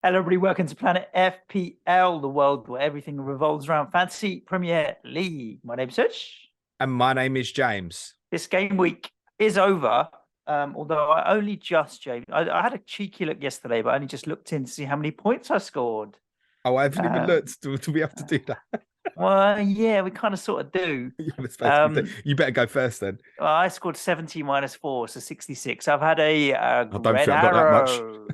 Hello, everybody. Welcome to Planet FPL, the world where everything revolves around Fantasy Premier League. My name's Suj. And my name is James. This game week is over, although I only just, James, I had a cheeky look yesterday, but I only just looked in to see how many points I scored. Oh, I haven't even Um, looked to be able to do that. well, yeah, we kind of sort of do. You're supposed to be Um, you better go first then. well, I scored 70 minus 4, so 66. I've had a I don't red think I've got that much. arrow.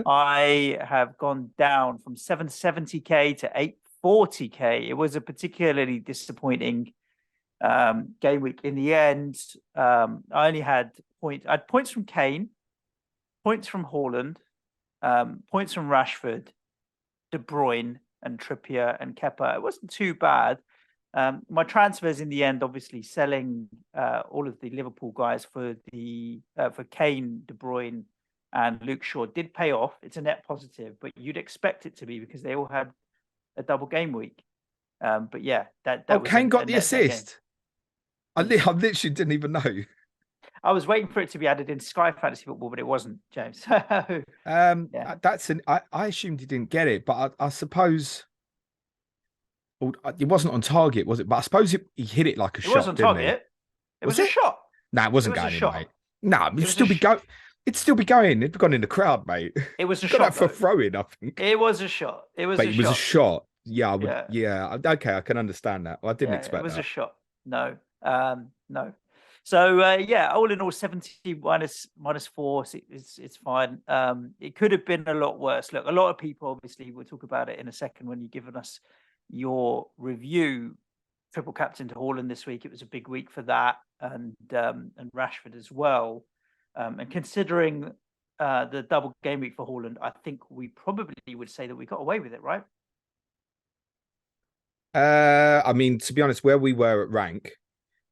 I have gone down from 770k to 840k. It was a particularly disappointing game week. In the end, I only had I had points from Kane, points from Haaland, points from Rashford, De Bruyne, and Trippier and Kepa. It wasn't too bad. My transfers in the end, obviously selling all of the Liverpool guys for Kane, De Bruyne, and Luke Shaw did pay off. It's a net positive, but you'd expect it to be because they all had a double game week. But yeah, that Oh, was Kane got a the net game. assist. I literally didn't even know. I was waiting for it to be added in Sky Fantasy Football, but it wasn't, James. Yeah, I assumed he didn't get it, but I suppose it wasn't on target, was it? But I suppose he hit it like a it was shot, on didn't he? target. It Was was a it? shot. No, it It wasn't was a going in, mate. shot. No, It it'd was a still be go. It'd still be going. It'd gone in the crowd, mate. it was a Got that shot for though. throwing, I think. It was a shot. It was But a it was a shot. shot. Yeah, I would. Yeah. Yeah, okay, I can understand that. Well, I didn't Yeah, it expect was a that. shot. No, no. So yeah, all in all, 70 minus 4. It's fine. It could have been a lot worse. Look, a lot of people, obviously, we'll talk about it in a second when you've given us your review. Triple captain to Haaland this week. It was a big week for that, and Rashford as well. And considering the double game week for Haaland, I think we probably would say that we got away with it, right? I mean, to be honest, where we were at rank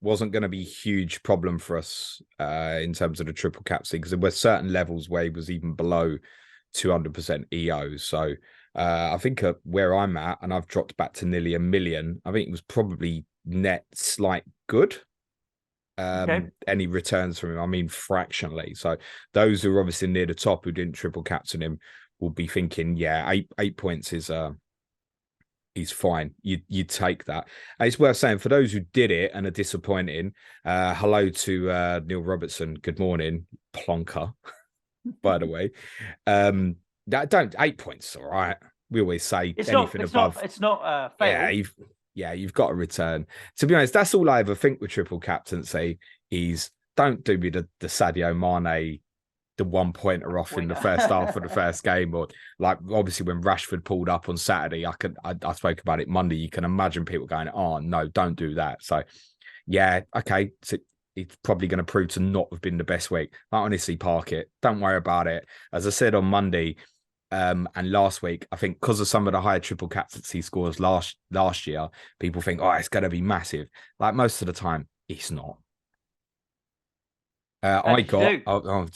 wasn't going to be a huge problem for us in terms of the triple captain because there were certain levels where he was even below 200% EO. So I think where I'm at, and I've dropped back to nearly 1 million, I think it was probably net slight good. Okay. Any returns from him, I mean, fractionally. So those who are obviously near the top who didn't triple captain him will be thinking, yeah, eight points is fine. You take that. And it's worth saying for those who did it and are disappointing. Hello to Neil Robertson. Good morning, plonker. By the way, that don't 8 points. All right. We always say It's not. anything It's above. not. It's not a Yeah, fail. you've got to return. To be honest, that's all I ever think with triple captaincy is don't do me the Sadio Mane, the 1 pointer off in the first half of the first game, or like obviously when Rashford pulled up on Saturday, I spoke about it Monday. You can imagine people going, "Oh no, don't do that." So yeah, okay, so it's probably going to prove to not have been the best week. I honestly park it. Don't worry about it. As I said on Monday, and last week, I think because of some of the higher triple captaincy scores last year, people think, oh, it's going to be massive. Like most of the time, it's not. How did you do?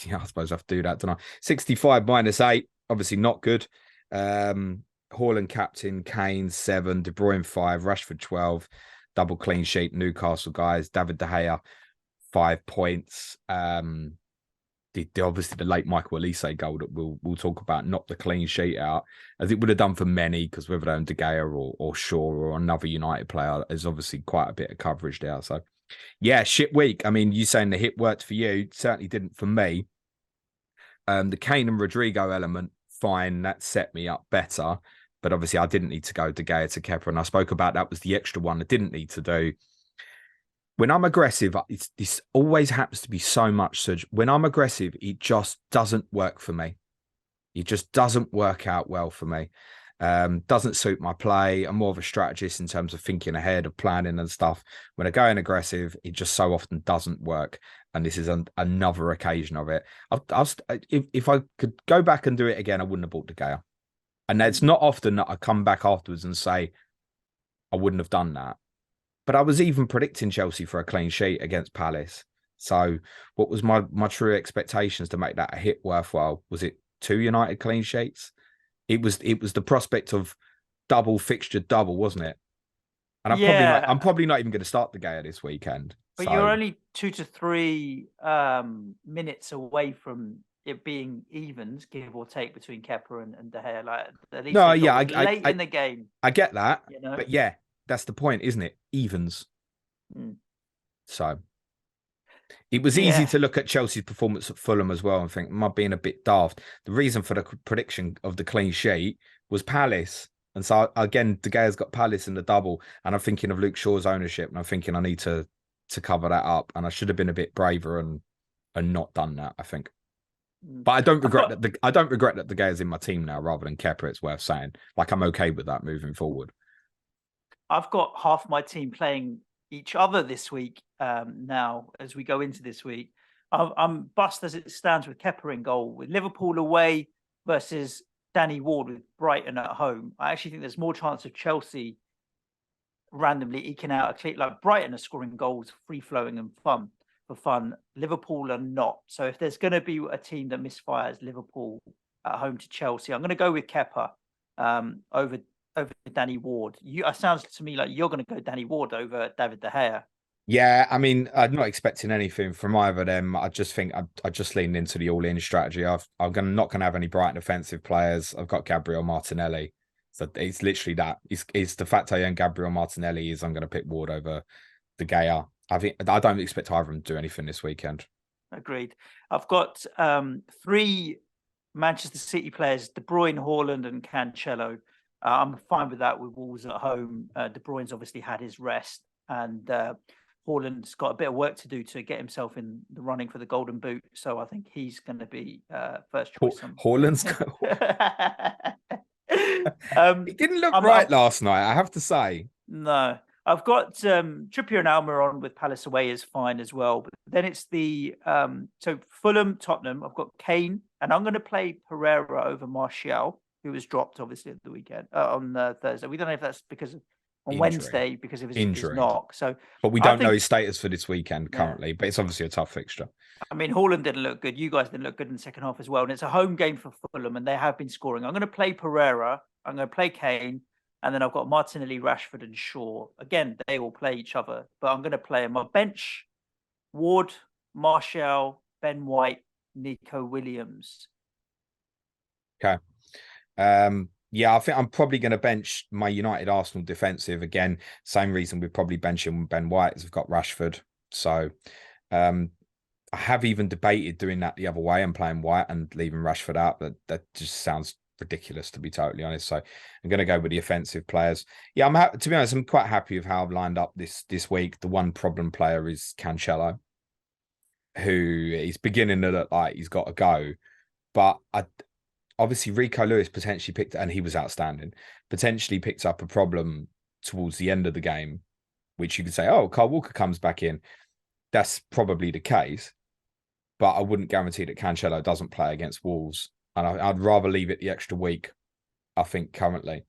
Yeah, I suppose I have to do that, don't I? 65 minus 8, obviously not good. Haaland captain, Kane 7, De Bruyne 5, Rashford 12, double clean sheet, Newcastle guys, David De Gea 5 points. Obviously the late Michael Elise goal that we'll talk about, knocked the clean sheet out, as it would have done for many, because whether they're De Gea or Shaw or another United player, there's obviously quite a bit of coverage there. So yeah, shit week. I mean, you saying the hit worked for you, certainly didn't for me. The Kane and Rodrigo element, fine, that set me up better. But obviously I didn't need to go De Gea to Kepa, and I spoke about that was the extra one I didn't need to do. When I'm aggressive, this always happens to be so much, Suj. When I'm aggressive, it just doesn't work for me. It just doesn't work out well for me. Doesn't suit my play. I'm more of a strategist in terms of thinking ahead, of planning and stuff. When I go in aggressive, it just so often doesn't work. And this is another occasion of it. If I could go back and do it again, I wouldn't have bought De Gea. And it's not often that I come back afterwards and say, I wouldn't have done that. But I was even predicting Chelsea for a clean sheet against Palace. So what was my true expectations to make that a hit worthwhile? Was it 2 United clean sheets? It was the prospect of double fixture double, wasn't it? And I'm probably not even going to start De Gea this weekend. But So you're only 2 to 3 minutes away from it being evens, give or take, between Kepa and De Gea. Like at least No, they yeah, thought it was late in the game. I get that, You know, but yeah, that's the point, isn't it? Evens. So it was easy Yeah. to look at Chelsea's performance at Fulham as well and think, am I being a bit daft? The reason for the prediction of the clean sheet was Palace. And so again, De Gea's got Palace in the double, and I'm thinking of Luke Shaw's ownership, and I'm thinking I need to cover that up, and I should have been a bit braver and not done that, I think. But I don't regret that I don't regret that De Gea's in my team now rather than Kepa. It's worth saying. Like, I'm okay with that moving forward. I've got half my team playing each other this week. Now, as we go into this week, I'm bust as it stands with Kepa in goal, with Liverpool away versus Danny Ward with Brighton at home. I actually think there's more chance of Chelsea randomly eking out a clean. Like Brighton are scoring goals, free flowing and fun. Liverpool are not. So if there's going to be a team that misfires, Liverpool at home to Chelsea, I'm going to go with Kepa over Danny Ward. It sounds to me like you're going to go Danny Ward over David De Gea. Yeah, I mean, I'm not expecting anything from either of them. I just think I just leaned into the all-in strategy. I'm not going to have any Brighton offensive players. I've got Gabriel Martinelli. So it's literally that. It's the fact I own Gabriel Martinelli is I'm going to pick Ward over De Gea. I don't expect either of them to do anything this weekend. Agreed. I've got 3 Manchester City players: De Bruyne, Haaland, and Cancelo. I'm fine with that with Wolves at home. De Bruyne's obviously had his rest, and Haaland's got a bit of work to do to get himself in the running for the Golden Boot. So I think he's going to be first choice. Haaland's he didn't look right last night, I have to say. No. I've got Trippier and Almiron with Palace away is fine as well. But then it's the so Fulham, Tottenham. I've got Kane, and I'm going to play Pereira over Martial, who was dropped obviously at the weekend on Thursday. We don't know if that's because of Wednesday because of his knock. So, but we don't know his status for this weekend currently. But it's obviously a tough fixture. I mean, Haaland didn't look good. You guys didn't look good in the second half as well. And it's a home game for Fulham, and they have been scoring. I'm going to play Pereira. I'm going to play Kane. And then I've got Martinelli, Rashford, and Shaw. Again, they all play each other, but I'm going to play on my bench: Ward, Martial, Ben White, Nico Williams. Okay. Yeah, I think I'm probably going to bench my United Arsenal defensive again. Same reason we're probably benching Ben White as I've got Rashford. So I have even debated doing that the other way and playing White and leaving Rashford out, but that just sounds ridiculous, to be totally honest. So I'm going to go with the offensive players. Yeah, to be honest, I'm quite happy with how I've lined up this week. The one problem player is Cancelo, who is beginning to look like he's got to go. But obviously Rico Lewis potentially picked, and he was outstanding, potentially picked up a problem towards the end of the game, which you could say, oh, Kyle Walker comes back in. That's probably the case, but I wouldn't guarantee that Cancelo doesn't play against Wolves. And I'd rather leave it the extra week, I think, currently,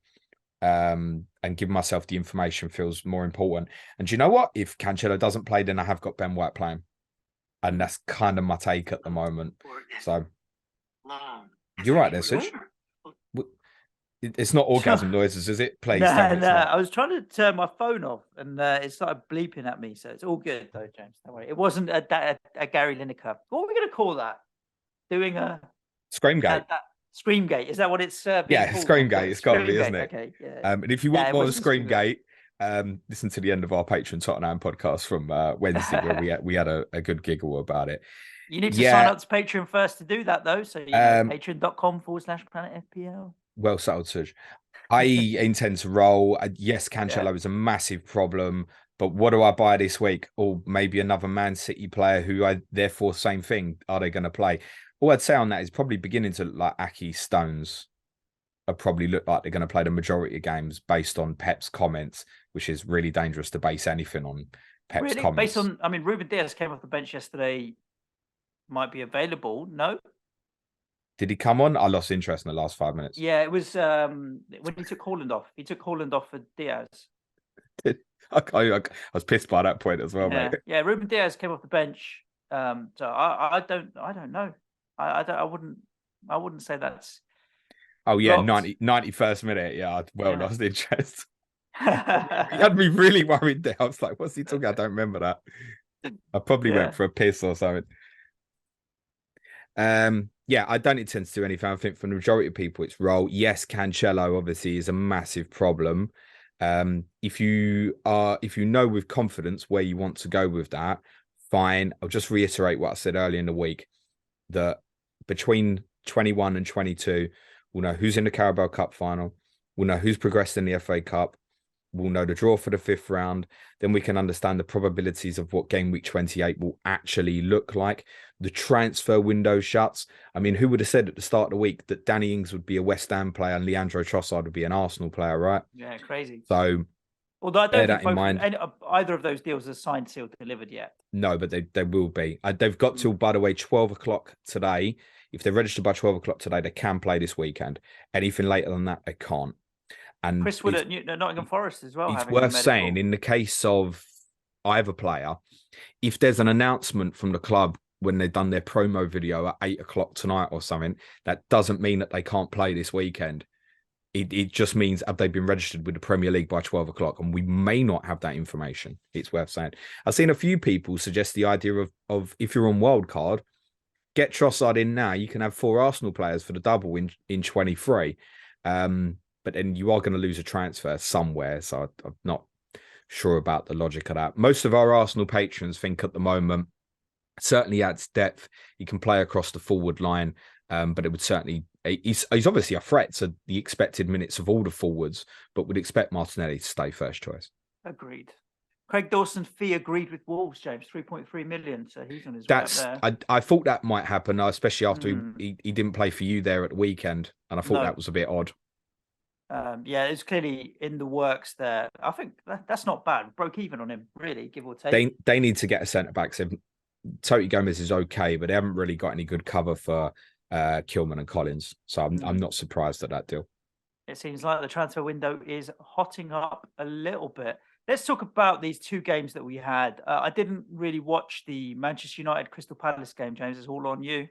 and give myself the information feels more important. And do you know what? If Cancelo doesn't play, then I have got Ben White playing. And that's kind of my take at the moment. So you're right there, Suj. It's not orgasm noises, is it? Please. No. I was trying to turn my phone off, and it started bleeping at me. So it's all good, though, James. Don't worry. It wasn't a Gary Lineker. What are we going to call that? Doing a Screamgate. Screamgate. Is that what it's? Yeah, Screamgate. It's got to be, isn't it? Okay. Yeah. And if you want more of Screamgate, listen to the end of our Patreon Tottenham podcast from Wednesday, where we had a good giggle about it. You need to sign up to Patreon first to do that, though. So patreon.com/Planet FPL. Well settled, Suj. I intend to roll. Yes, Cancelo is a massive problem, but what do I buy this week? Or maybe another Man City player who therefore same thing. Are they going to play? All I'd say on that is probably beginning to look like Aki Stones are probably look like they're going to play the majority of games based on Pep's comments, which is really dangerous to base anything on Pep's comments. Based on, I mean, Ruben Dias came off the bench yesterday, might be available. No? Did he come on? I lost interest in the last 5 minutes. Yeah, it was when he took Haaland off. He took Haaland off for Diaz. I was pissed by that point as well, mate. Yeah, Ruben Dias came off the bench. So I don't know. I wouldn't say that's. Oh yeah, 91st minute. Yeah, lost interest. He had me really worried there. I was like, "What's he talking?" I don't remember that. I probably went for a piss or something. Yeah, I don't intend to do anything. I think for the majority of people, it's roll. Yes, Cancelo obviously is a massive problem. If you know with confidence where you want to go with that, fine. I'll just reiterate what I said earlier in the week, that between 21 and 22, we'll know who's in the Carabao Cup final. We'll know who's progressed in the FA Cup. We'll know the draw for the 5th round. Then we can understand the probabilities of what game week 28 will actually look like. The transfer window shuts. I mean, who would have said at the start of the week that Danny Ings would be a West Ham player and Leandro Trossard would be an Arsenal player, right? Yeah, crazy. So, although I bear don't think that in mind. either of those deals are signed, sealed, delivered yet. No, but they will be. They've got till, by the way, 12 o'clock today. If they're registered by 12 o'clock today, they can play this weekend. Anything later than that, they can't. And Chris Wood at Nottingham Forest as well. It's worth saying, in the case of either player, if there's an announcement from the club when they've done their promo video at 8 o'clock tonight or something, that doesn't mean that they can't play this weekend. It just means have they been registered with the Premier League by 12 o'clock, and we may not have that information. It's worth saying. I've seen a few people suggest the idea of if you're on wildcard, get Trossard in now. You can have 4 Arsenal players for the double in 23. But then you are going to lose a transfer somewhere. So I'm not sure about the logic of that. Most of our Arsenal patrons think at the moment, certainly adds depth. He can play across the forward line, but it would certainly... He's obviously a threat to the expected minutes of all the forwards, but would expect Martinelli to stay first choice. Agreed. Craig Dawson fee agreed with Wolves, James, 3.3 million. So he's on his way up there. I thought that might happen, especially after he didn't play for you there at the weekend. And I thought that was a bit odd. Yeah, it's clearly in the works there. I think that's not bad. Broke even on him, really, give or take. They need to get a centre-back. So Toti Gomez is okay, but they haven't really got any good cover for Kilman and Collins. So I'm not surprised at that deal. It seems like the transfer window is hotting up a little bit. Let's talk about these 2 games that we had. I didn't really watch the Manchester United Crystal Palace game, James. It's all on you.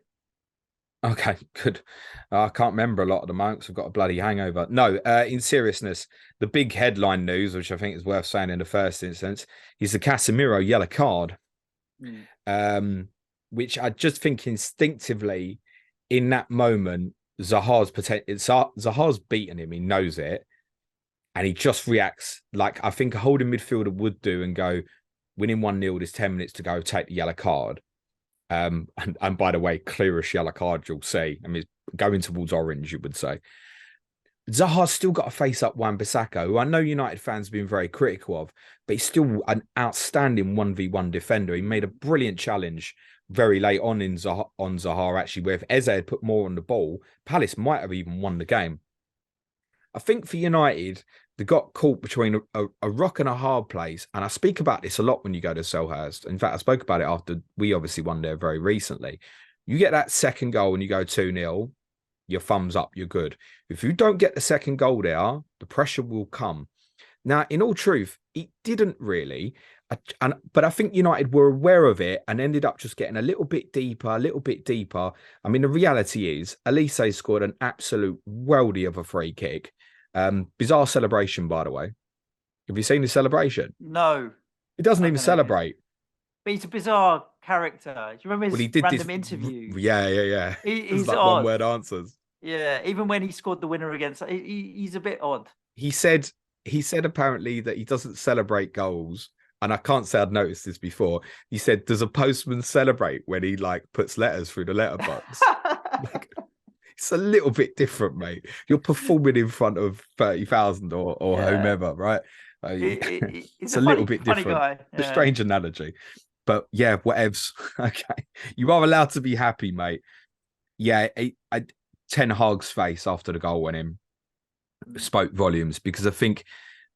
Okay, good. I can't remember a lot of the monks. I've got a bloody hangover. No, in seriousness, the big headline news, which I think is worth saying in the first instance, is the Casemiro yellow card. Which I just think instinctively in that moment, Zaha's beaten him. He knows it. And he just reacts like I think a holding midfielder would do and go, winning 1-0, there's 10 minutes to go, take the yellow card. And by the way, clearish yellow card, you'll see. I mean, going towards orange, you would say. Zaha's still got to face up Wan-Bissaka, who I know United fans have been very critical of, but he's still an outstanding 1v1 defender. He made a brilliant challenge very late on Zaha, actually, where if Eze had put more on the ball, Palace might have even won the game. I think for United, they got caught between a rock and a hard place. And I speak about this a lot when you go to Selhurst. In fact, I spoke about it after we obviously won there very recently. You get that second goal and you go 2-0, your thumbs up, you're good. If you don't get the second goal there, the pressure will come. Now, in all truth, it didn't really. But I think United were aware of it and ended up just getting a little bit deeper. I mean, the reality is, Elise scored an absolute worldie of a free kick. Bizarre celebration, by the way. Have you seen the celebration? No. He doesn't even celebrate. But he's a bizarre character. Do you remember his random interview? Yeah. He's like odd. one-word answers. Yeah, even when he scored the winner against... He's a bit odd. He said apparently that he doesn't celebrate goals. And I can't say I'd noticed this before. He said, does a postman celebrate when he puts letters through the letterbox? It's a little bit different, mate. You're performing in front of 30,000 or whomever, right? It's a little bit different. Guy. Yeah. A strange analogy. But yeah, whatevs. Okay. You are allowed to be happy, mate. Yeah, Ten Hag's face after the goal went in spoke volumes, because I think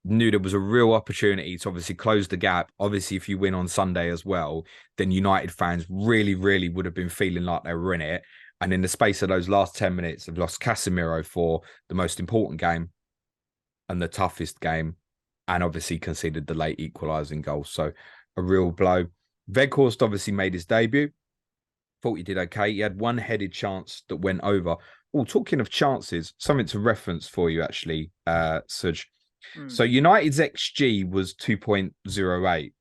knew there was a real opportunity to obviously close the gap. Obviously, if you win on Sunday as well, then United fans really, really would have been feeling like they were in it. And in the space of those last 10 minutes, they've lost Casemiro for the most important game and the toughest game, and obviously conceded the late equalising goal. So a real blow. Weghorst obviously made his debut. Thought he did okay. He had one headed chance that went over. Oh, talking of chances, something to reference for you, actually, Suj. So United's XG was 2.08.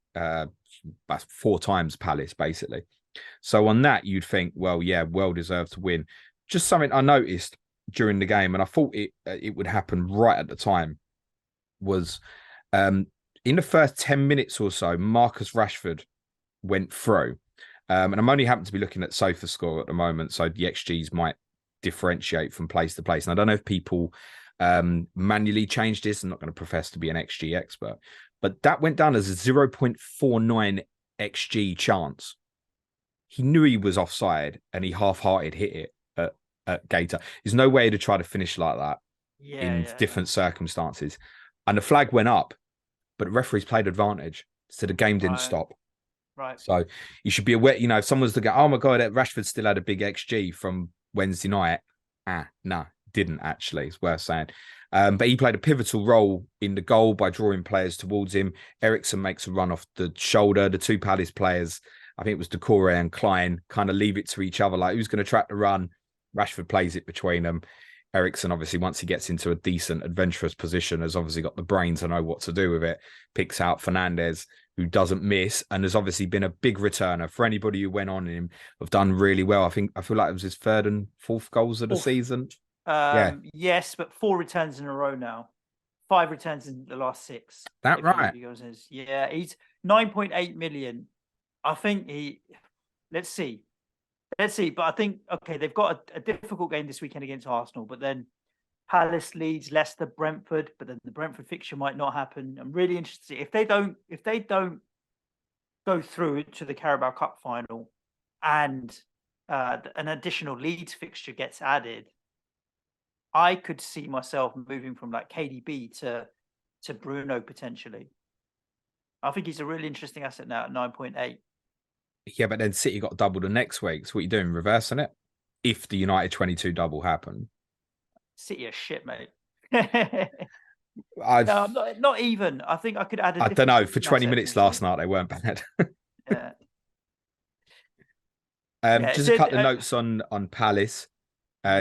That's 4 times Palace, basically. So on that, you'd think, well, yeah, well deserved to win. Just something I noticed during the game, and I thought it would happen right at the time, was um, in the first 10 minutes or so, Marcus Rashford went through. And I'm only happen to be looking at Sofa Score at the moment, so the XGs might differentiate from place to place. And I don't know if people manually changed this. I'm not going to profess to be an XG expert, but that went down as a 0.49 XG chance. He knew he was offside and he half-hearted hit it at Gator. There's no way to try to finish like that in different circumstances. And the flag went up, but the referees played advantage. So the game didn't stop. Right. So you should be aware, if someone's to go, oh my God, Rashford still had a big XG from Wednesday night. No, didn't actually. It's worth saying. But he played a pivotal role in the goal by drawing players towards him. Ericsson makes a run off the shoulder. The two Palace players, I think it was Decore and Klein, kind of leave it to each other. Like, who's going to track the run? Rashford plays it between them. Ericsson, obviously, once he gets into a decent, adventurous position, has obviously got the brain to know what to do with it. Picks out Fernandez, who doesn't miss, and has obviously been a big returner for anybody who went on him. Have done really well. I feel like it was his third and fourth goals of the season. Yes, but 4 returns in a row now. 5 returns in the last 6. That right? Yeah, he's 9.8 million. I think let's see. But I think, okay, they've got a difficult game this weekend against Arsenal, but then Palace, Leeds, Leicester, Brentford, but then the Brentford fixture might not happen. I'm really interested. If they don't go through to the Carabao Cup final and an additional Leeds fixture gets added, I could see myself moving from like KDB to Bruno potentially. I think he's a really interesting asset now at 9.8. Yeah, but then City got double the next week. So what are you doing? Reversing it? If the United 22 double happened. City are shit, mate. No, not even. I think I could add I don't know. For 20 minutes last night, they weren't bad. Just a couple of notes on Palace.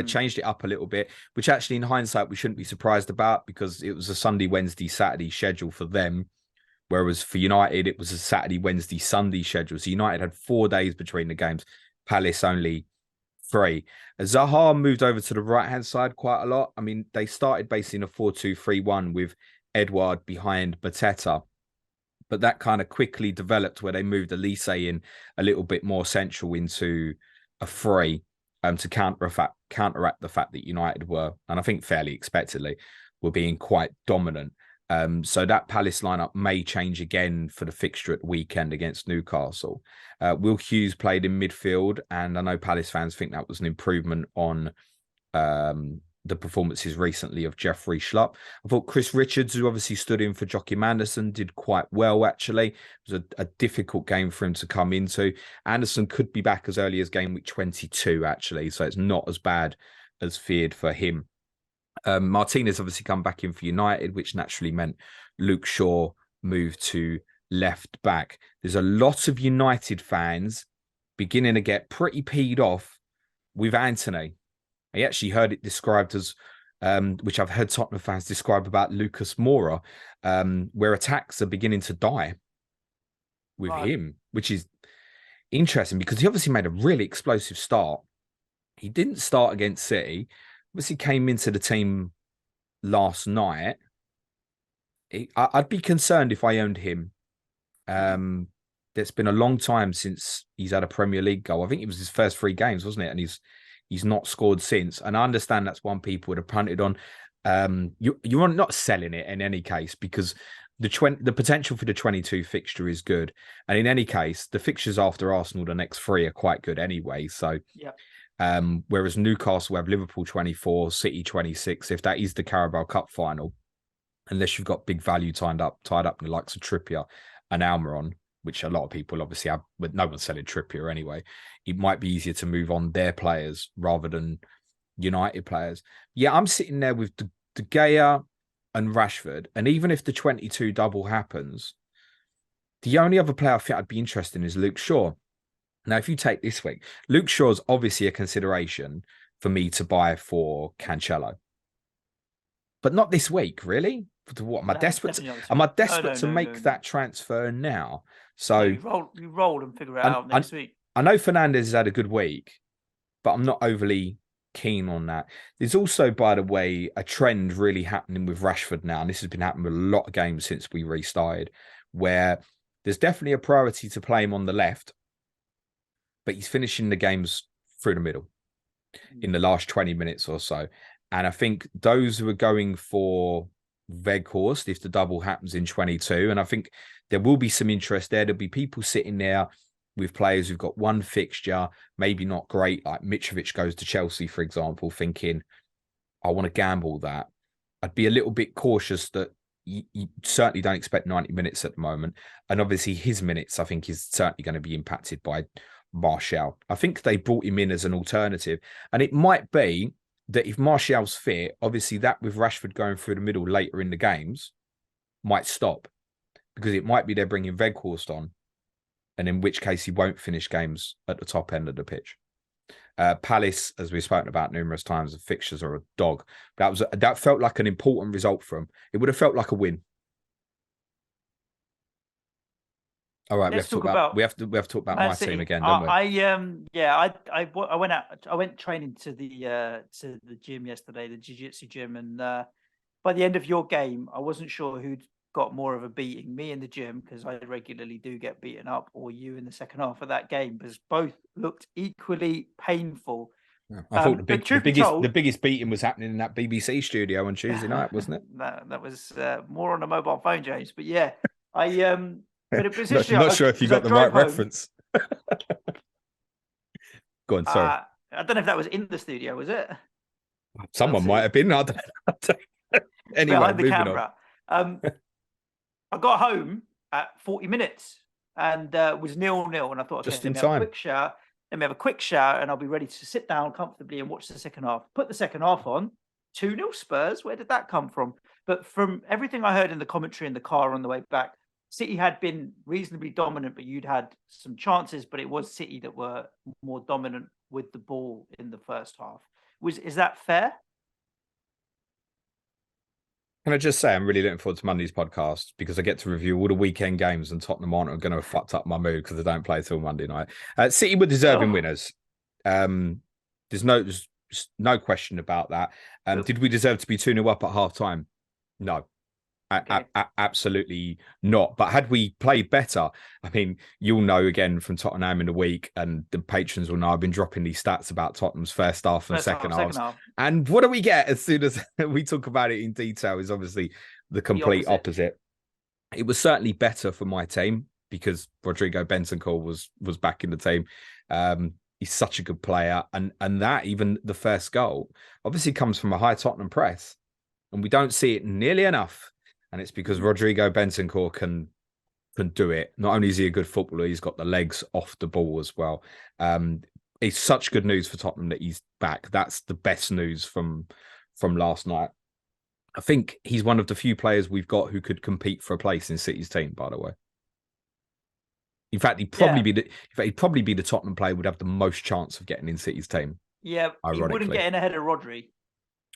Changed it up a little bit, which actually in hindsight we shouldn't be surprised about because it was a Sunday, Wednesday, Saturday schedule for them. Whereas for United, it was a Saturday, Wednesday, Sunday schedule. So United had 4 days between the games. Palace only 3. Zaha moved over to the right-hand side quite a lot. I mean, they started basically in a 4-2-3-1 with Edouard behind Mateta. But that kind of quickly developed where they moved Elise in a little bit more central into a 3 to counteract the fact that United were, and I think fairly expectedly, were being quite dominant. So that Palace lineup may change again for the fixture at the weekend against Newcastle. Will Hughes played in midfield, and I know Palace fans think that was an improvement on the performances recently of Jeffrey Schlupp. I thought Chris Richards, who obviously stood in for Joachim Anderson, did quite well, actually. It was a difficult game for him to come into. Anderson could be back as early as game week 22, actually, so it's not as bad as feared for him. Martinez obviously come back in for United, which naturally meant Luke Shaw moved to left back. There's a lot of United fans beginning to get pretty peed off with Anthony. I actually heard it described as, which I've heard Tottenham fans describe about Lucas Moura, where attacks are beginning to die with him, which is interesting because he obviously made a really explosive start. He didn't start against City. Obviously came into the team last night. I'd be concerned if I owned him. It's been a long time since he's had a Premier League goal. I think it was his first 3 games, wasn't it? And he's not scored since. And I understand that's one people would have punted on. You're not selling it in any case because the potential for the 22 fixture is good. And in any case, the fixtures after Arsenal, the next 3 are quite good anyway. So yeah. Whereas Newcastle have Liverpool 24, City 26. If that is the Carabao Cup final, unless you've got big value tied up in the likes of Trippier and Almiron, which a lot of people obviously have, but no one's selling Trippier anyway. It might be easier to move on their players rather than United players. Yeah, I'm sitting there with De Gea and Rashford, and even if the 22 double happens, the only other player I think I'd be interested in is Luke Shaw. Now, if you take this week, Luke Shaw's obviously a consideration for me to buy for Cancelo. But not this week, really. What am I desperate to? Am I desperate to make that transfer now? So you roll and figure it out next week. I know Fernandez has had a good week, but I'm not overly keen on that. There's also, by the way, a trend really happening with Rashford now, and this has been happening with a lot of games since we restarted, where there's definitely a priority to play him on the left, but he's finishing the games through the middle in the last 20 minutes or so. And I think those who are going for Weghorst, if the double happens in 22, and I think there will be some interest there. There'll be people sitting there with players who've got one fixture, maybe not great, like Mitrovic goes to Chelsea, for example, thinking, I want to gamble that. I'd be a little bit cautious that you certainly don't expect 90 minutes at the moment. And obviously his minutes, I think, is certainly going to be impacted by Martial. I think they brought him in as an alternative. And it might be that if Martial's fit, obviously that with Rashford going through the middle later in the games might stop, because it might be they're bringing Weghorst on, and in which case he won't finish games at the top end of the pitch. Palace, as we've spoken about numerous times, the fixtures are a dog. That felt like an important result for him. It would have felt like a win. All right, we have to talk about my team again, don't we? I went out. I went training to the gym yesterday, the jiu-jitsu gym, and by the end of your game, I wasn't sure who'd got more of a beating, me in the gym, because I regularly do get beaten up, or you in the second half of that game, because both looked equally painful. Yeah, I thought the biggest beating was happening in that BBC studio on Tuesday night, wasn't it? That was more on a mobile phone, James. But yeah, But it was not sure if you got the right reference. Go on, sorry. I don't know if that was in the studio, was it? Someone might have been. I don't anyway, behind the camera. I got home at 40 minutes and was 0-0, and I thought, okay, just in time. Let me have a quick shower, and I'll be ready to sit down comfortably and watch the second half. Put the second half on. 2-0 Spurs. Where did that come from? But from everything I heard in the commentary in the car on the way back, City had been reasonably dominant, but you'd had some chances, but it was City that were more dominant with the ball in the first half. Is that fair? Can I just say, I'm really looking forward to Monday's podcast, because I get to review all the weekend games, and Tottenham aren't going to have fucked up my mood because they don't play till Monday night. City were deserving winners. There's no question about that. Did we deserve to be 2-0 up at half time? No. Okay. Absolutely not. But had we played better, I mean, you'll know again from Tottenham in the week, and the patrons will know I've been dropping these stats about Tottenham's first half and second half. And what do we get as soon as we talk about it in detail is obviously the complete opposite. It was certainly better for my team because Rodrigo Bentancur was back in the team. He's such a good player. And that, even the first goal, obviously comes from a high Tottenham press. And we don't see it nearly enough. And it's because Rodrigo Bentancur can do it. Not only is he a good footballer, he's got the legs off the ball as well. It's such good news for Tottenham that he's back. That's the best news from last night. I think he's one of the few players we've got who could compete for a place in City's team, by the way. In fact, he'd probably be the Tottenham player who would have the most chance of getting in City's team. Yeah, he wouldn't get in ahead of Rodri.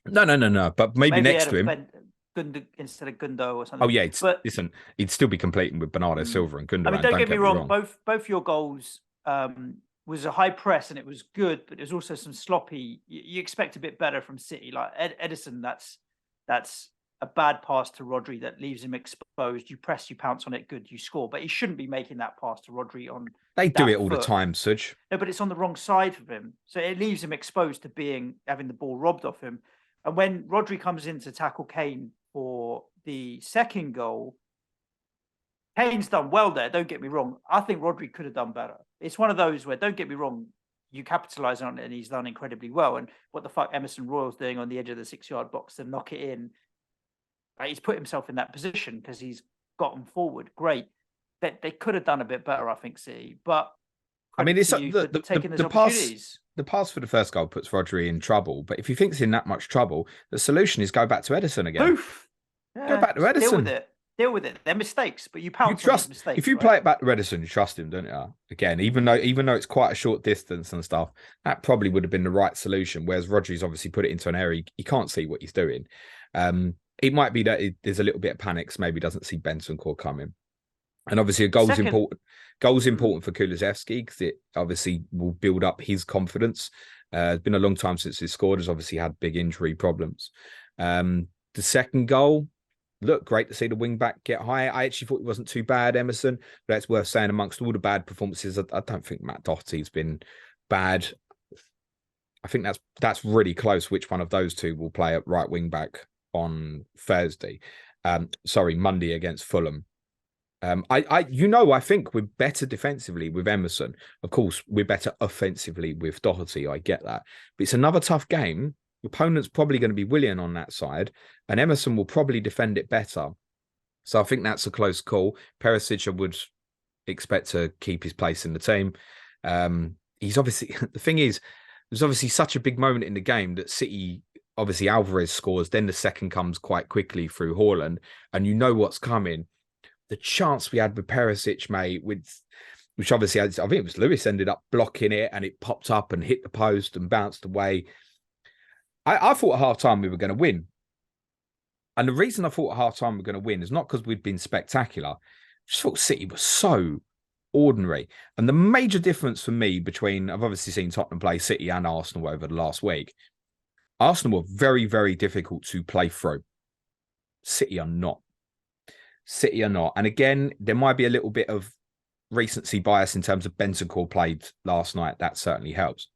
No. But maybe next to him. Instead of Gundo or something. Oh yeah, listen, he'd still be competing with Bernardo Silva and Gundogan. I mean, don't get me wrong. Both your goals was a high press and it was good, but there's also some sloppy. You expect a bit better from City, like Edison. That's a bad pass to Rodri that leaves him exposed. You press, you pounce on it, good, you score. But he shouldn't be making that pass to Rodri on. They do it all the time, Suj. No, but it's on the wrong side of him, so it leaves him exposed to having the ball robbed off him. And when Rodri comes in to tackle Kane for the second goal, Kane's done well there. Don't get me wrong. I think Rodri could have done better. It's one of those where, don't get me wrong, you capitalise on it and he's done incredibly well. And what the fuck Emerson Royal's doing on the edge of the 6-yard box to knock it in, he's put himself in that position because he's gotten forward. Great. They could have done a bit better, I think, City. But I mean, it's the pass. The pass for the first goal puts Rodri in trouble, but if he thinks in that much trouble, the solution is go back to Edison again. Oof. Yeah, go back to Edison. Deal with it. They're mistakes, but you pounce on mistakes. If you play it back to Edison, you trust him, don't you? Again, even though it's quite a short distance and stuff, that probably would have been the right solution. Whereas Rodri's obviously put it into an area he can't see what he's doing. It might be that there's a little bit of panic, so maybe doesn't see Bentancur coming. And obviously, a The goal's second, important. Goal's mm, important for Kulusevski because it obviously will build up his confidence. It's been a long time since he scored. Has obviously had big injury problems. The second goal, look, great to see the wing back get high. I actually thought it wasn't too bad, Emerson. But that's worth saying amongst all the bad performances. I don't think Matt Doherty's been bad. I think that's really close. Which one of those two will play at right wing back on Thursday? Monday against Fulham. I think we're better defensively with Emerson. Of course, we're better offensively with Doherty. I get that, but it's another tough game. Your opponent's probably going to be Willian on that side, and Emerson will probably defend it better. So I think that's a close call. Perisic, I would expect to keep his place in the team. He's obviously the thing is, there's obviously such a big moment in the game that City. Obviously, Alvarez scores, then the second comes quite quickly through Haaland, and you know what's coming. The chance we had with Perisic, mate, which obviously I think it was Lewis ended up blocking it and it popped up and hit the post and bounced away. I thought at half time we were going to win. And the reason I thought at half time we were going to win is not because we'd been spectacular. I just thought City was so ordinary. And the major difference for me between, I've obviously seen Tottenham play City and Arsenal over the last week. Arsenal were very, very difficult to play through. City are not. And again, there might be a little bit of recency bias in terms of Bentancur played last night. That certainly helps.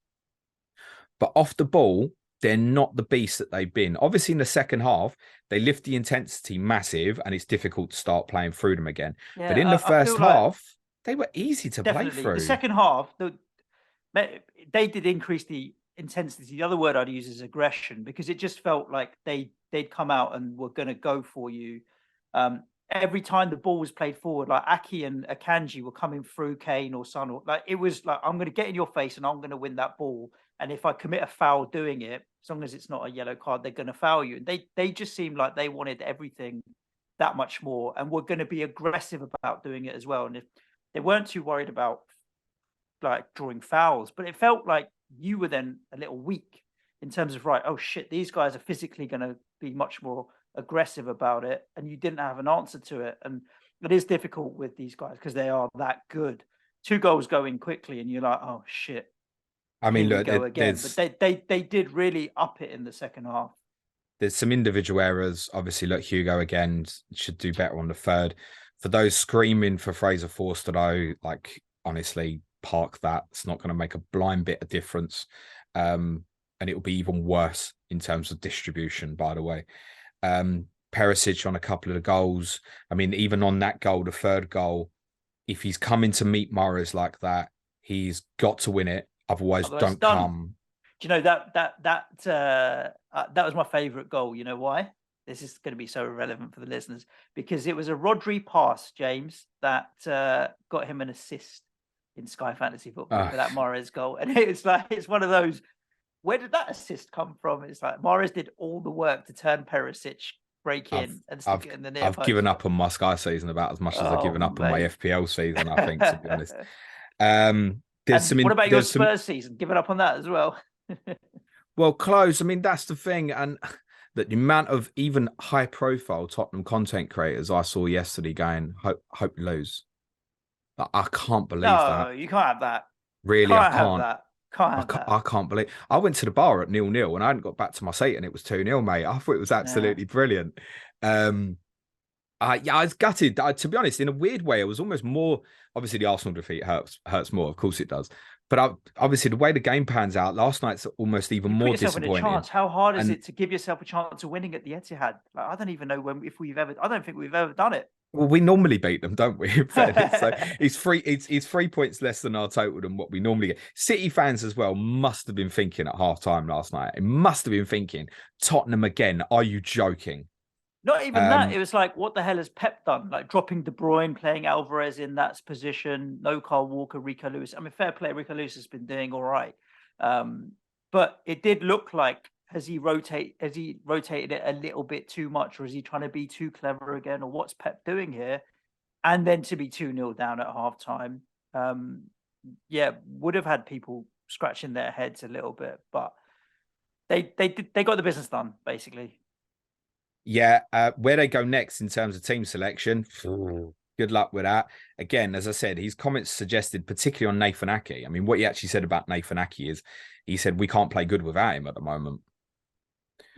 But off the ball, they're not the beast that they've been. Obviously, in the second half, they lift the intensity massive and it's difficult to start playing through them again. yeah, But in the I first feel like half, they were easy to play definitely the through. second half, they did increase the intensity. The other word I'd use is aggression, because it just felt like they'd come out and were going to go for you. Every time the ball was played forward, like Aki and Akanji were coming through Kane or Son, like it was like, I'm going to get in your face and I'm going to win that ball. And if I commit a foul doing it, as long as it's not a yellow card, they're going to foul you. And they just seemed like they wanted everything that much more and were going to be aggressive about doing it as well. And if they weren't too worried about like drawing fouls, but it felt like you were then a little weak in terms of, right, oh shit, these guys are physically going to be much more aggressive about it, and you didn't have an answer to it. And it is difficult with these guys because they are that good. Two goals going quickly and you're like, oh shit, I mean, here we look, go again. But they did really up it in the second half. there's some individual errors. Obviously, look, Hugo again should do better on the third. For those screaming for Fraser Forster, though, like, honestly, park that. It's not going to make a blind bit of difference. And it will be even worse in terms of distribution, by the way. Perisic on a couple of the goals. I mean, even on that goal, the third goal, if he's coming to meet Morris like that, he's got to win it. Otherwise, Otherwise, don't done. come. Do you know that was my favourite goal? You know why? This is going to be so irrelevant for the listeners, because it was a Rodri pass, James, that got him an assist in Sky Fantasy Football for that Mahrez goal. And it's like, it's one of those, where did that assist come from? It's like Mahrez did all the work to turn Perisic, break in and stick it in the near I've post. given up on my Sky season about as much as I've given up on my FPL season, I think, to be honest. What about your Spurs season? Given up on that as well? Well, close. I mean, that's the thing. And the amount of even high profile Tottenham content creators I saw yesterday going, hope you lose. I can't believe that. No, you can't have that. Really, Can't I have can't. that. Can't have that. I can't believe. I went to the bar at 0-0 and I hadn't got back to my seat and it was 2-0, mate. I thought it was absolutely brilliant. I was gutted. To be honest, in a weird way, I was almost more. Obviously, the Arsenal defeat hurts more. Of course, it does. But obviously, the way the game pans out, last night's almost even more disappointing. In a chance. How hard is it to give yourself a chance of winning at the Etihad? Like, I don't even know I don't think we've ever done it. Well, we normally beat them, don't we? So it's 3 points less than our total than what we normally get. City fans as well must have been thinking at half time last night. It must have been thinking, Tottenham again. Are you joking? Not even that. It was like, what the hell has Pep done? Like dropping De Bruyne, playing Alvarez in that position, no Kyle Walker, Rico Lewis. I mean, fair play, Rico Lewis has been doing all right. But it did look like, has he rotated it a little bit too much, or is he trying to be too clever again, or what's Pep doing here? And then to be 2-0 down at halftime, would have had people scratching their heads a little bit, but they got the business done, basically. Yeah, where they go next in terms of team selection, Good luck with that. Again, as I said, his comments suggested, particularly on Nathan Ake. I mean, what he actually said about Nathan Ake is he said, we can't play good without him at the moment.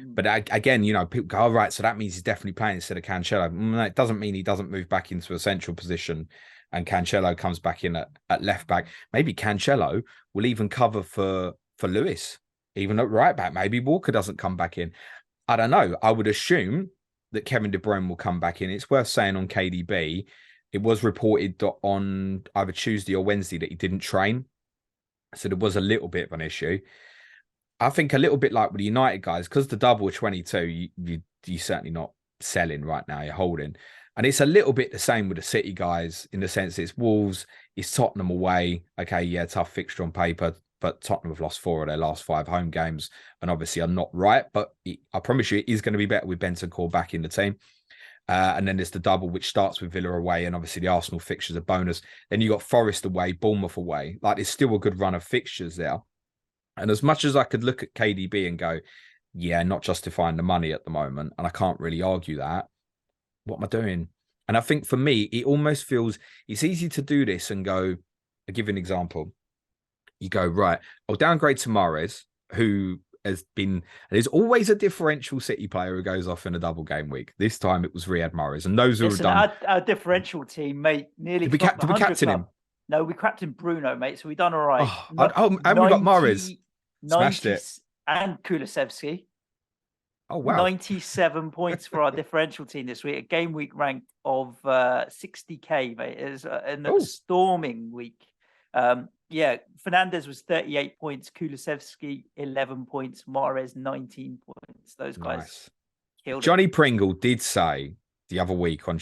But again, you know, people go, oh, right, so that means he's definitely playing instead of Cancelo. No, it doesn't mean he doesn't move back into a central position and Cancelo comes back in at left back. Maybe Cancelo will even cover for Lewis, even at right back. Maybe Walker doesn't come back in. I don't know. I would assume that Kevin De Bruyne will come back in. It's worth saying on KDB, it was reported on either Tuesday or Wednesday that he didn't train. So there was a little bit of an issue. I think a little bit like with the United guys, because the double 22, you're certainly not selling right now, you're holding. And it's a little bit the same with the City guys in the sense it's Wolves, it's Tottenham away. Okay, yeah, tough fixture on paper, but Tottenham have lost 4 of their last 5 home games and obviously are not right. But I promise you, it is going to be better with Bentancur back in the team. And then there's the double, which starts with Villa away, and obviously the Arsenal fixtures a bonus. Then you got Forest away, Bournemouth away. Like, there's still a good run of fixtures there. And as much as I could look at KDB and go, yeah, not justifying the money at the moment, and I can't really argue that, what am I doing? And I think for me, it almost feels it's easy to do this and go, I'll give you an example. You go, right, I'll downgrade to Mahrez, who has been, there's always a differential City player who goes off in a double game week. This time it was Riyad Mahrez. And those who have done. Our differential team, mate, nearly did we captain him? No, we captained Bruno, mate, so we done all right. And we got Mahrez. Smashed it. And Kulusevski. Oh, wow. 97 points for our differential team this week. A game week rank of 60k, mate. It was a storming week. Yeah, Fernandez was 38 points. Kulusevski, 11 points. Mahrez, 19 points. Those guys killed Johnny Pringle did say the other week on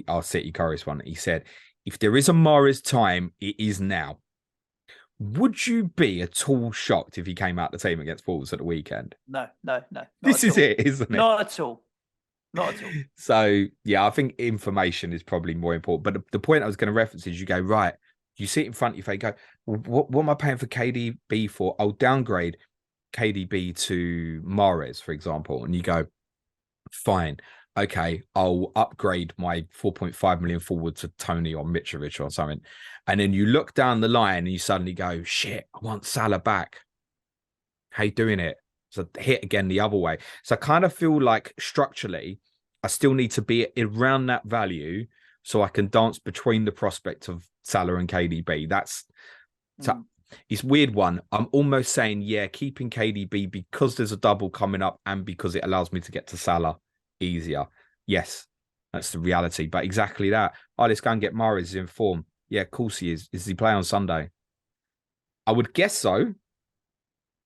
our City correspondent, he said, if there is a Mahrez time, it is now. Would you be at all shocked if he came out the team against Wolves at the weekend? No. This is it, isn't it? Not at all. Not at all. So, yeah, I think information is probably more important. But the point I was going to reference is you go, right, you see it in front of you, you go, what am I paying for KDB for? I'll downgrade KDB to Mahrez, for example. And you go, fine. Okay, I'll upgrade my 4.5 million forward to Tony or Mitrovic or something. And then you look down the line and you suddenly go, shit, I want Salah back. How you doing it? So hit again the other way. So I kind of feel like structurally, I still need to be around that value so I can dance between the prospect of Salah and KDB. It's weird one. I'm almost saying, yeah, keeping KDB because there's a double coming up and because it allows me to get to Salah easier. Yes, that's the reality. But exactly that. Oh, let's go and get Mahrez in form. Yeah, of course he is. Does he play on Sunday? I would guess so.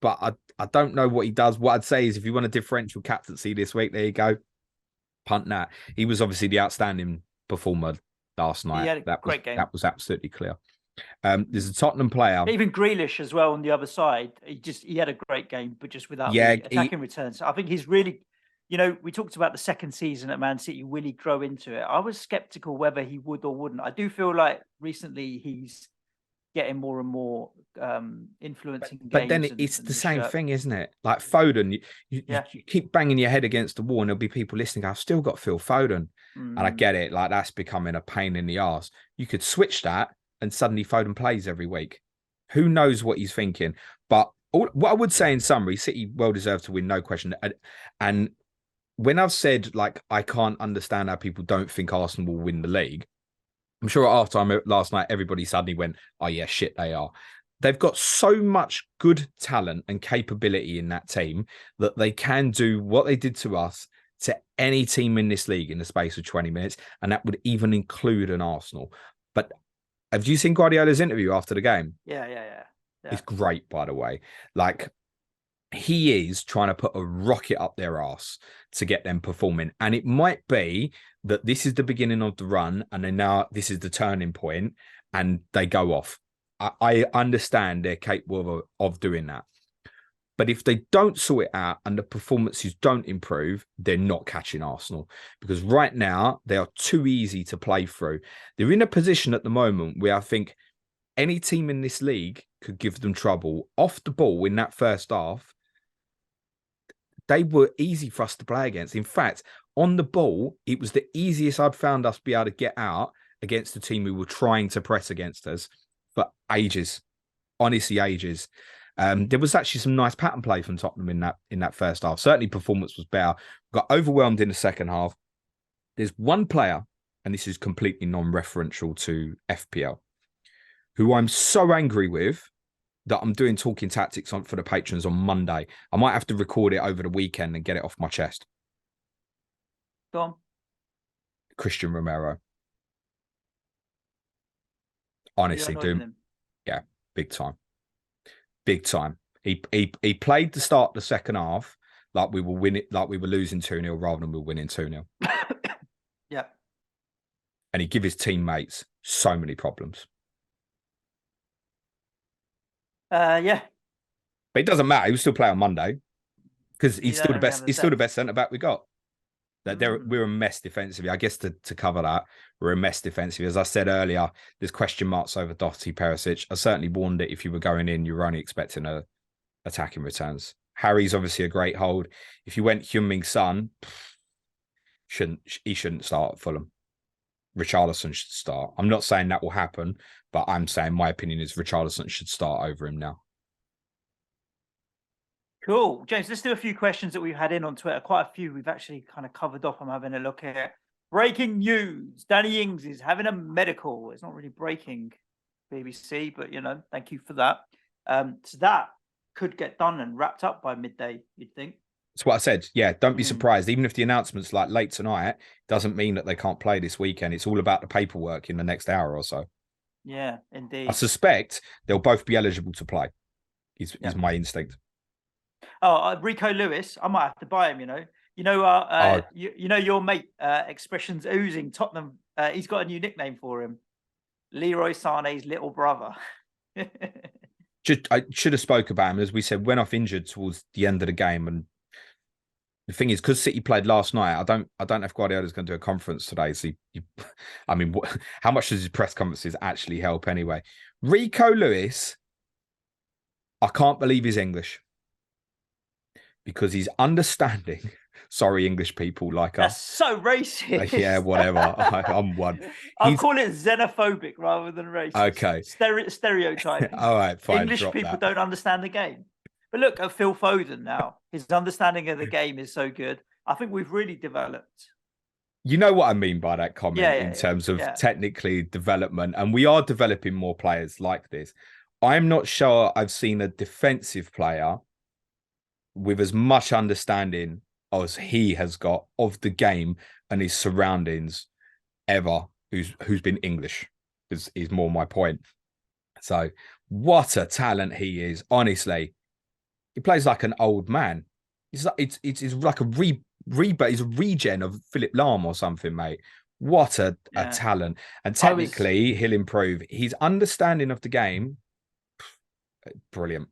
But I don't know what he does. What I'd say is if you want a differential captaincy this week, there you go. Punt that. He was obviously the outstanding performer last night. He had a great game. That was absolutely clear. There's a Tottenham player. Even Grealish as well on the other side. He had a great game, but just without the attacking returns. I think he's really... You know, we talked about the second season at Man City. Will he grow into it? I was skeptical whether he would or wouldn't. I do feel like recently he's getting more and more influencing games. But then it's the same thing, isn't it? Like Foden, you keep banging your head against the wall and there'll be people listening. I've still got Phil Foden. And I get it. Like, that's becoming a pain in the arse. You could switch that and suddenly Foden plays every week. Who knows what he's thinking? But what I would say in summary, City well deserved to win, no question. And when I've said, like, I can't understand how people don't think Arsenal will win the league, I'm sure at halftime last night, everybody suddenly went, oh, yeah, shit, they are. They've got so much good talent and capability in that team that they can do what they did to us to any team in this league in the space of 20 minutes. And that would even include an Arsenal. But have you seen Guardiola's interview after the game? Yeah. It's great, by the way. Like, he is trying to put a rocket up their arse to get them performing. And it might be that this is the beginning of the run and then now this is the turning point and they go off. I understand they're capable of doing that. But if they don't sort it out and the performances don't improve, they're not catching Arsenal. Because right now, they are too easy to play through. They're in a position at the moment where I think any team in this league could give them trouble. Off the ball in that first half, they were easy for us to play against. In fact, on the ball, it was the easiest I'd found us to be able to get out against a team who were trying to press against us for ages. Honestly, ages. There was actually some nice pattern play from Tottenham in that first half. Certainly performance was better. Got overwhelmed in the second half. There's one player, and this is completely non-referential to FPL, who I'm so angry with that I'm doing talking tactics for the patrons on Monday. I might have to record it over the weekend and get it off my chest. Go on. Christian Romero. Honestly, dude. Yeah, big time. Big time. He played the start of the second half like we were losing 2-0 rather than we were winning 2-0. Yeah. And he give his teammates so many problems. Yeah. But it doesn't matter. He will still play on Monday because he's still the best. He's still the best centre back we got. We're a mess defensively. I guess to cover that, we're a mess defensively. As I said earlier, there's question marks over Doherty, Perisic. I certainly warned that if you were going in, you were only expecting attacking returns. Harry's obviously a great hold. If you went Heung-min Son, he shouldn't start at Fulham. Richarlison should start. I'm not saying that will happen, but I'm saying my opinion is Richarlison should start over him now. Cool. James, let's do a few questions that we've had in on Twitter. Quite a few we've actually kind of covered off. I'm having a look here. Breaking news. Danny Ings is having a medical. It's not really breaking, BBC, but, thank you for that. So that could get done and wrapped up by midday, you'd think. That's what I said. Yeah, don't be surprised. Even if the announcement's like late tonight, doesn't mean that they can't play this weekend. It's all about the paperwork in the next hour or so. Yeah, indeed. I suspect they'll both be eligible to play, is my instinct. Oh, Rico Lewis, I might have to buy him, your mate, Expressions Oozing, Tottenham, he's got a new nickname for him. Leroy Sané's little brother. I should have spoke about him. As we said, went off injured towards the end of the game. And the thing is, because City played last night, I don't know if Guardiola's going to do a conference today. So, how much does his press conferences actually help anyway? Rico Lewis, I can't believe he's English. Because he's understanding. Sorry, English people like us. That's so racist. Yeah, whatever. I'm one. I'll call it xenophobic rather than racist. Okay. Stereotyping. All right, fine. English people don't understand the game. But look at Phil Foden now. His understanding of the game is so good. I think we've really developed. You know what I mean by that comment in terms of technically development. And we are developing more players like this. I'm not sure I've seen a defensive player with as much understanding as he has got of the game and his surroundings ever, who's been English, is more my point. So what a talent he is, honestly. He plays like an old man. It's like a he's a regen of Philip Lahm or something, mate. What a talent. And technically, he'll improve. His understanding of the game, brilliant.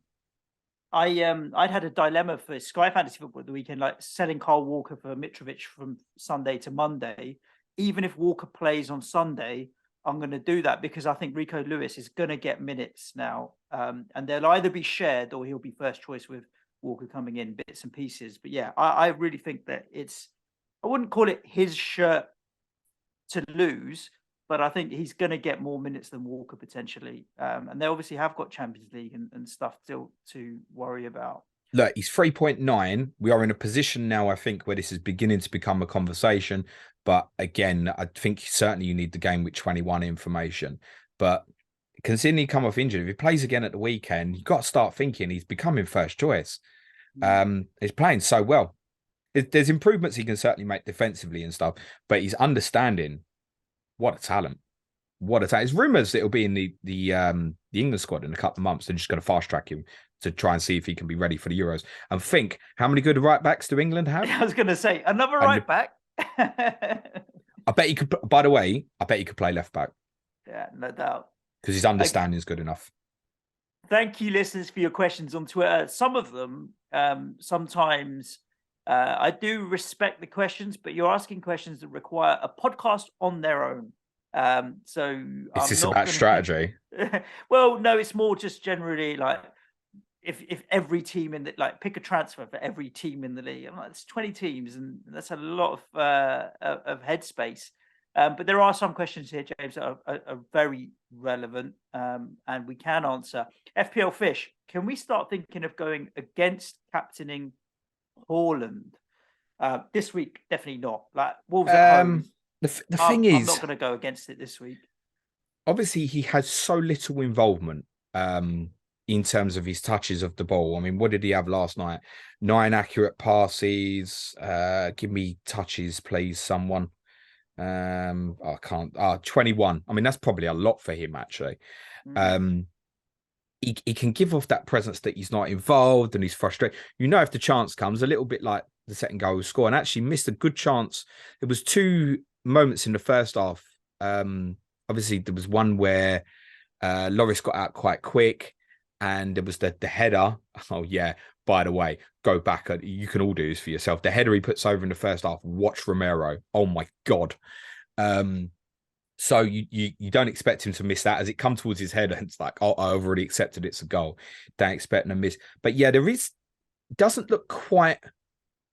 I'd had a dilemma for Sky Fantasy Football at the weekend, like selling Kyle Walker for Mitrovic from Sunday to Monday. Even if Walker plays on Sunday, I'm going to do that because I think Rico Lewis is going to get minutes now. And they'll either be shared or he'll be first choice with Walker coming in bits and pieces. But yeah, I really think that I wouldn't call it his shirt to lose, but I think he's going to get more minutes than Walker potentially. And they obviously have got Champions League and stuff still to worry about. Look, he's 3.9. We are in a position now, I think, where this is beginning to become a conversation. But again, I think certainly you need the Gameweek 21 information. But considering he come off injured, if he plays again at the weekend, you've got to start thinking he's becoming first choice. He's playing so well. There's improvements he can certainly make defensively and stuff, but he's understanding. What a talent. What a talent. There's rumours that he'll be in the England squad in a couple of months. They're just going to fast track him to try and see if he can be ready for the Euros. And think, how many good right backs do England have? I was going to say, another right back. I bet he could, by the way, he could play left back. Yeah, no doubt. Because his understanding is good enough. Thank you, listeners, for your questions on Twitter. Some of them, sometimes I do respect the questions, but you're asking questions that require a podcast on their own. So is this about strategy? Well, no, it's more just generally like if every team in the pick a transfer for every team in the league. I'm like, it's 20 teams, and that's a lot of headspace. But there are some questions here, James, that are very relevant, and we can answer. FPL Fish, can we start thinking of going against captaining Haaland? This week, definitely not. Like Wolves at home. The thing is, I'm not going to go against it this week. Obviously, he has so little involvement in terms of his touches of the ball. I mean, what did he have last night? 9 accurate passes. Give me touches, please, someone. I can't. 21. I mean, that's probably a lot for him, actually. He can give off that presence that he's not involved and he's frustrated. You know, if the chance comes, a little bit like the second goal was scored, and actually missed a good chance. There was 2 moments in the first half. Obviously, there was one where Loris got out quite quick, and there was the header. Oh, yeah. By the way, go back. You can all do this for yourself. The header he puts over in the first half, watch Romero. Oh, my God. So you don't expect him to miss that as it comes towards his head, and it's like, oh, I've already accepted it's a goal. Don't expect him to miss. But yeah, doesn't look quite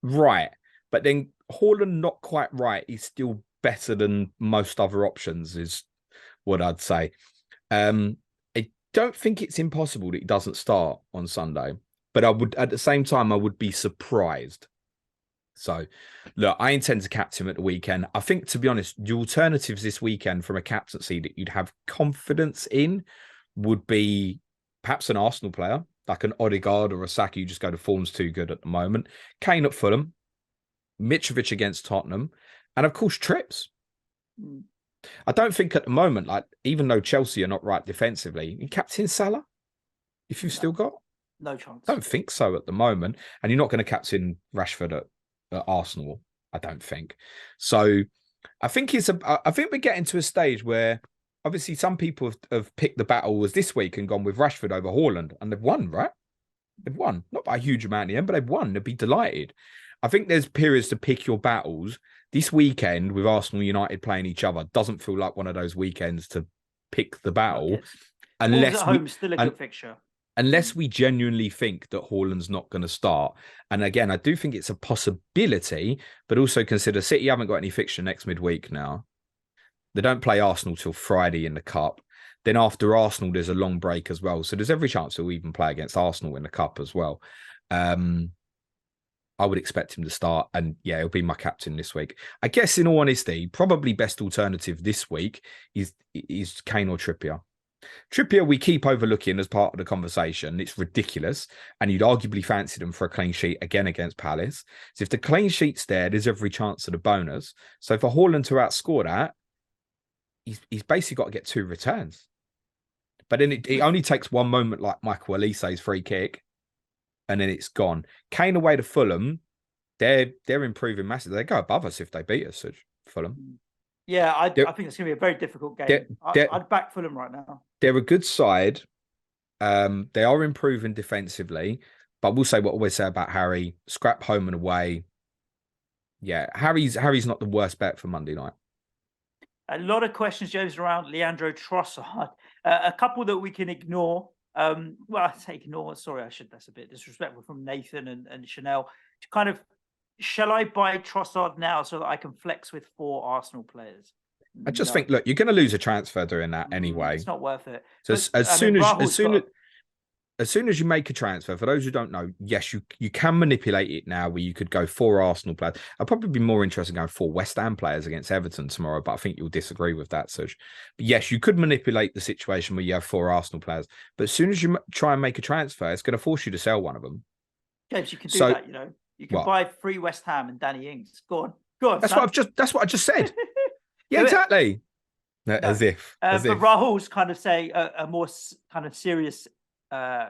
right. But then Haaland not quite right is still better than most other options, is what I'd say. I don't think it's impossible that he doesn't start on Sunday, but I would, at the same time, I would be surprised. So, look, I intend to captain him at the weekend. I think, to be honest, the alternatives this weekend from a captaincy that you'd have confidence in would be perhaps an Arsenal player, like an Odegaard or a Saka. You just go, the form's too good at the moment. Kane at Fulham, Mitrovic against Tottenham, and of course, Trips. I don't think at the moment, like, even though Chelsea are not right defensively, you captain Salah if you've still got? No chance. I don't think so at the moment. And you're not going to captain Rashford at Arsenal, I don't think. So I think I think we're getting to a stage where obviously some people have picked the battle as this week and gone with Rashford over Haaland, and they've won, right? They've won. Not by a huge amount in the end, but they've won. They'd be delighted. I think there's periods to pick your battles. This weekend with Arsenal United playing each other doesn't feel like one of those weekends to pick the battle. Okay. Unless at home, still a good fixture. Unless we genuinely think that Haaland's not going to start. And again, I do think it's a possibility, but also consider City haven't got any fixture next midweek now. They don't play Arsenal till Friday in the Cup. Then after Arsenal, there's a long break as well. So there's every chance he'll even play against Arsenal in the Cup as well. I would expect him to start. And yeah, he'll be my captain this week. I guess in all honesty, probably best alternative this week is Kane or Trippier. Trippier, we keep overlooking as part of the conversation. It's ridiculous. And you'd arguably fancy them for a clean sheet again against Palace. So if the clean sheet's there's every chance of the bonus. So for Haaland to outscore that, he's basically got to get 2 returns. But then it only takes one moment like Michael Olise's free kick, and then it's gone. Kane away to Fulham, they're improving massively. They go above us if they beat us, Fulham. Yeah, I think it's going to be a very difficult game. I'd back Fulham right now. They're a good side. They are improving defensively, but we'll say what I always say about Harry: scrap home and away. Yeah, Harry's not the worst bet for Monday night. A lot of questions, James, around Leandro Trossard. A couple that we can ignore. Well, I say ignore. Sorry, that's a bit disrespectful from Nathan and Chanel. Kind of, shall I buy Trossard now so that I can flex with 4 Arsenal players? I just think, look, you're going to lose a transfer doing that anyway. It's not worth it. So as soon as you make a transfer, for those who don't know, yes, you can manipulate it now where you could go 4 Arsenal players. I'd probably be more interested in going 4 West Ham players against Everton tomorrow, but I think you'll disagree with that, Suj. But yes, you could manipulate the situation where you have 4 Arsenal players, but as soon as you try and make a transfer, it's going to force you to sell one of them. James, you can do that, you know. You can buy 3 West Ham and Danny Ings. Go on. That's what I just said. Yeah, exactly. As if. But Rahul's kind of saying a more kind of serious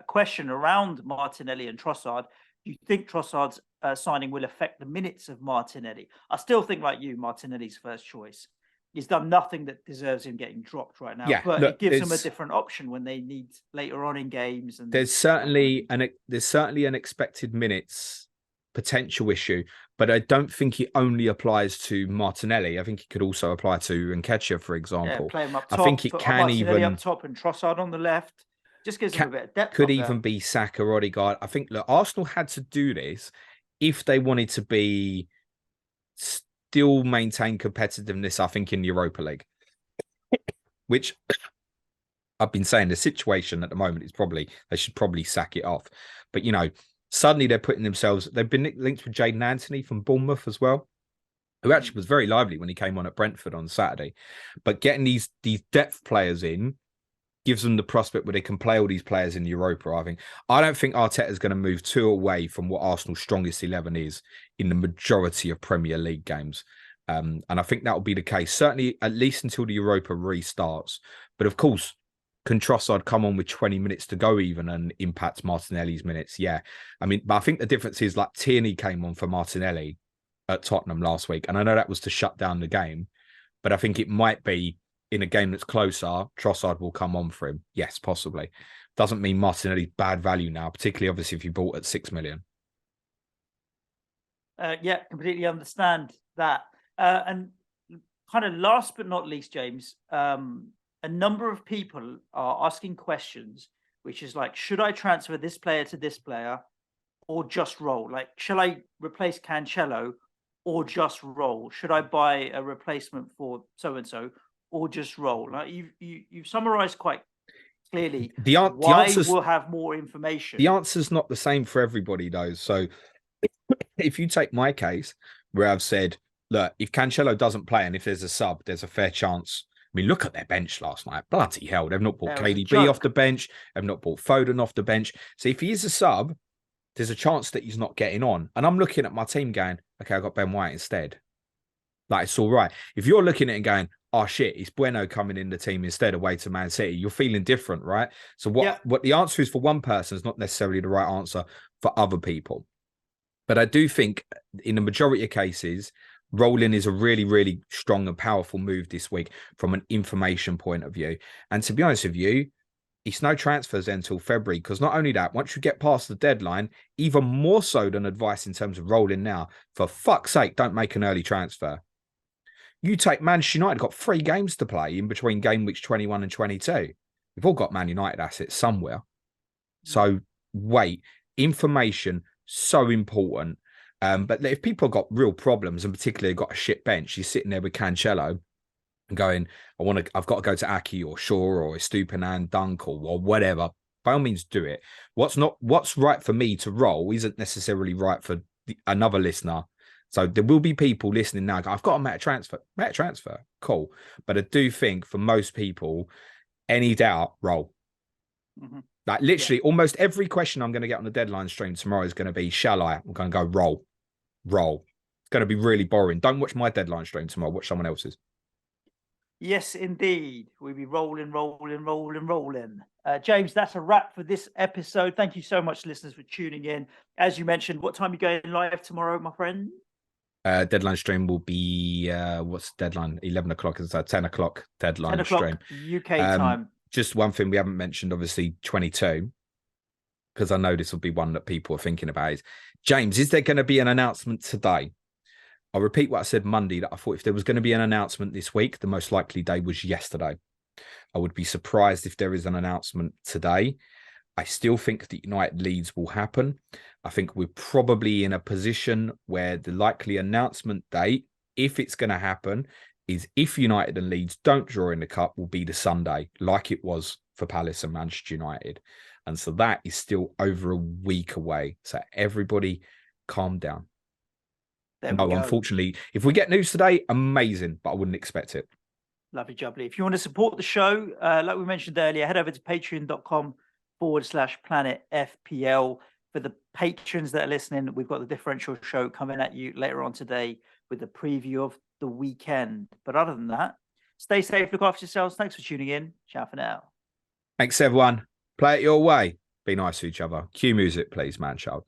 question around Martinelli and Trossard. Do you think Trossard's signing will affect the minutes of Martinelli? I still think, like you, Martinelli's first choice. He's done nothing that deserves him getting dropped right now. Yeah, but it gives them a different option when they need later on in games. And there's certainly an expected minutes potential issue, but I don't think it only applies to Martinelli. I think it could also apply to Nketiah, for example. Yeah, play him up top. I think it can Martinelli up top and Trossard on the left. Just gives them a bit of depth. Could even be Saka or Odegaard. I think, look, Arsenal had to do this if they wanted to be still maintain competitiveness, I think, in Europa League, which I've been saying the situation at the moment is probably, they should probably sack it off. But, you know, suddenly they're putting themselves, they've been linked with Jaden Anthony from Bournemouth as well, who actually was very lively when he came on at Brentford on Saturday. But getting these depth players in gives them the prospect where they can play all these players in Europa, I think. I don't think Arteta's going to move too away from what Arsenal's strongest 11 is in the majority of Premier League games. And I think that will be the case, certainly at least until the Europa restarts. But of course, can Trossard come on with 20 minutes to go even and impact Martinelli's minutes? Yeah. I mean, but I think the difference is like Tierney came on for Martinelli at Tottenham last week. And I know that was to shut down the game, but I think it might be in a game that's closer, Trossard will come on for him. Yes, possibly. Doesn't mean Martinelli's bad value now, particularly obviously if you bought at 6 million. Yeah, completely understand that. And kind of last but not least, James, a number of people are asking questions, which is like, should I transfer this player to this player or just roll? Like, shall I replace Cancelo or just roll? Should I buy a replacement for so-and-so or just roll? Like you've summarized quite clearly why we'll have more information. The answer's not the same for everybody, though. So if you take my case where I've said, look, if Cancelo doesn't play and if there's a sub, there's a fair chance. I mean, look at their bench last night. Bloody hell. They've not brought KDB off the bench. They've not brought Foden off the bench. So if he is a sub, there's a chance that he's not getting on. And I'm looking at my team going, okay, I got Ben White instead. Like, it's all right. If you're looking at it and going, oh shit, it's Bueno coming in the team instead away to Man City, you're feeling different, right? So what the answer is for one person is not necessarily the right answer for other people. But I do think in the majority of cases, rolling is a really, really strong and powerful move this week from an information point of view. And to be honest with you, it's no transfers until February, because not only that, once you get past the deadline, even more so than advice in terms of rolling now, for fuck's sake, don't make an early transfer. You take Manchester United, got 3 games to play in between game weeks 21 and 22. We've all got Man United assets somewhere. So wait, information, so important. But if people have got real problems and particularly got a shit bench, you're sitting there with Cancelo and going, I've got to go to Aki or Shaw or Estupinan, Dunk or whatever. By all means, do it. What's right for me to roll isn't necessarily right for another listener. So there will be people listening now. I've got a meta transfer. Cool. But I do think for most people, any doubt, roll. Mm-hmm. Like literally almost every question I'm going to get on the deadline stream tomorrow is going to be, shall I? I'm going to go roll. It's going to be really boring. Don't watch my deadline stream tomorrow. Watch someone else's. Yes, indeed. We'll be rolling. James, that's a wrap for this episode. Thank you so much, listeners, for tuning in. As you mentioned, what time are you going live tomorrow, my friend? Deadline stream will be what's the deadline? 11 o'clock. It's 10 o'clock deadline 10 o'clock stream. UK time. Just one thing we haven't mentioned, obviously 22, because I know this will be one that people are thinking about is, James, is there going to be an announcement today? I'll repeat what I said Monday, that I thought if there was going to be an announcement this week, the most likely day was yesterday. I would be surprised if there is an announcement today. I still think that United Leeds will happen. I think we're probably in a position where the likely announcement date, if it's going to happen, is if United and Leeds don't draw in the cup, will be the Sunday, like it was for Palace and Manchester United. And so that is still over a week away. So everybody calm down. No, unfortunately, if we get news today, amazing, but I wouldn't expect it. Lovely jubbly. If you want to support the show, like we mentioned earlier, head over to patreon.com/Planet FPL. For the patrons that are listening, we've got the differential show coming at you later on today with the preview of the weekend. But other than that, stay safe, look after yourselves. Thanks for tuning in. Ciao for now. Thanks, everyone. Play it your way. Be nice to each other. Cue music, please, man child.